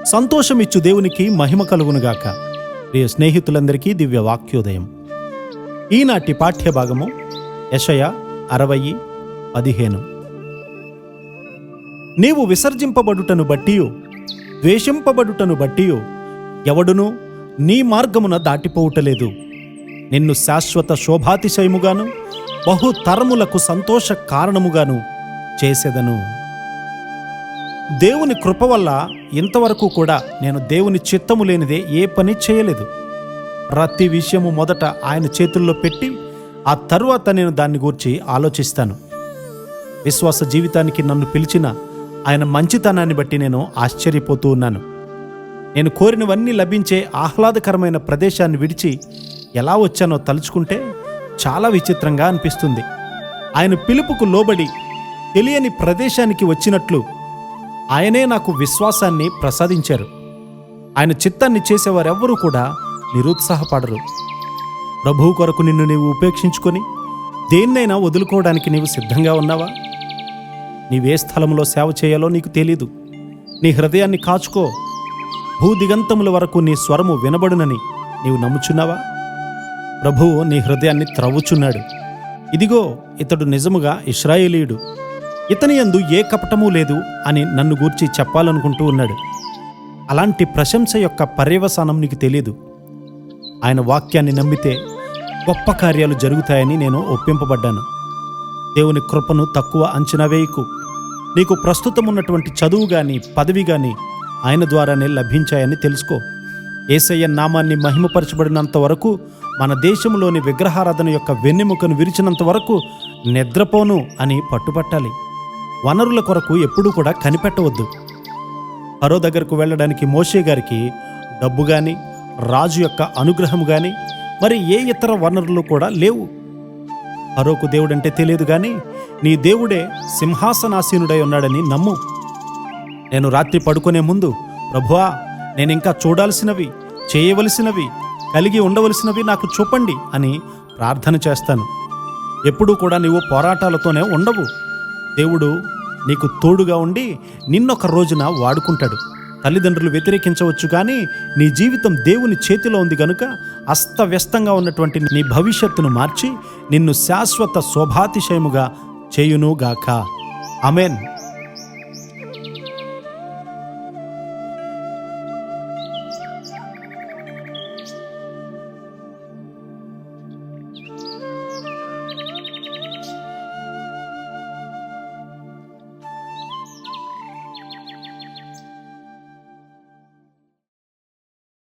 సంతోషమిచ్చు దేవునికి మహిమ కలుగునుగాక. ప్రియ స్నేహితులందరికీ దివ్య వాక్యోదయం. ఈనాటి పాఠ్యభాగము యెషయా 60:15. నీవు విసర్జింపబడుటను బట్టియు ద్వేషింపబడుటను బట్టియు ఎవడునూ నీ మార్గమున దాటిపోవుటలేదు. నిన్ను శాశ్వత శోభాతిశయముగాను బహుతరములకు సంతోష కారణముగాను చేసెదను. దేవుని కృప వల్ల ఇంతవరకు కూడా నేను దేవుని చిత్తము లేనిదే ఏ పని చేయలేదు. ప్రతి విషయము మొదట ఆయన చేతుల్లో పెట్టి ఆ తరువాత నేను దాన్ని గూర్చి ఆలోచిస్తాను. విశ్వాస జీవితానికి నన్ను పిలిచిన ఆయన మంచితనాన్ని బట్టి నేను ఆశ్చర్యపోతూ ఉన్నాను. నేను కోరినవన్నీ లభించే ఆహ్లాదకరమైన ప్రదేశాన్ని విడిచి ఎలా వచ్చానో తలుచుకుంటే చాలా విచిత్రంగా అనిపిస్తుంది. ఆయన పిలుపుకు లోబడి తెలియని ప్రదేశానికి వచ్చినట్లు ఆయనే నాకు విశ్వాసాన్ని ప్రసాదించారు. ఆయన చిత్తాన్ని చేసేవారెవ్వరూ కూడా నిరుత్సాహపడరు. ప్రభువు కొరకు నిన్ను నీవు ఉపేక్షించుకొని దేన్నైనా వదులుకోవడానికి నీవు సిద్ధంగా ఉన్నావా? నీవే స్థలంలో సేవ చేయాలో నీకు తెలీదు. నీ హృదయాన్ని కాచుకో. భూదిగంతముల వరకు నీ స్వరము వినబడునని నీవు నమ్ముచున్నావా? ప్రభువు నీ హృదయాన్ని త్రవ్వుచున్నాడు. ఇదిగో, ఇతడు నిజముగా ఇశ్రాయేలీయుడు, ఇతని యందు ఏ కపటమూ లేదు అని నన్ను గూర్చి చెప్పాలనుకుంటూ ఉన్నాడు. అలాంటి ప్రశంస యొక్క పర్యవసానం నీకు తెలీదు. ఆయన వాక్యాన్ని నమ్మితే గొప్ప కార్యాలు జరుగుతాయని నేను ఒప్పింపబడ్డాను. దేవుని కృపను తక్కువ అంచనా వేయకు. నీకు ప్రస్తుతం ఉన్నటువంటి చదువు గాని పదవి గాని ఆయన ద్వారానే లభించాయని తెలుసుకో. యేసయ్య నామాన్ని మహిమపరచబడినంత వరకు, మన దేశంలోని విగ్రహారాధన యొక్క వెన్నెముకను విరిచినంత వరకు నిద్రపోను అని పట్టుపట్టాలి. వనరుల కొరకు ఎప్పుడూ కూడా కనిపెట్టవద్దు. ఫరో దగ్గరకు వెళ్ళడానికి మోషే గారికి డబ్బు గాని రాజు యొక్క అనుగ్రహం గాని మరి ఏ ఇతర వనరులు కూడా లేవు. ఫరోకు దేవుడంటే తెలియదు గాని నీ దేవుడే సింహాసనాసీనుడై ఉన్నాడని నమ్ము. నేను రాత్రి పడుకునే ముందు, ప్రభువా, నేనింకా చూడాల్సినవి, చేయవలసినవి, కలిగి ఉండవలసినవి నాకు చూపండి అని ప్రార్థన చేస్తాను. ఎప్పుడూ కూడా నీవు పోరాటాలతోనే ఉండవు. దేవుడు నీకు తోడుగా ఉండి నిన్నొక రోజున వాడుకుంటాడు. తల్లిదండ్రులు వ్యతిరేకించవచ్చు కానీ నీ జీవితం దేవుని చేతిలో ఉంది గనుక అస్తవ్యస్తంగా ఉన్నటువంటి నీ భవిష్యత్తును మార్చి నిన్ను శాశ్వత శోభాతిశయముగా చేయునుగాక. ఆమేన్.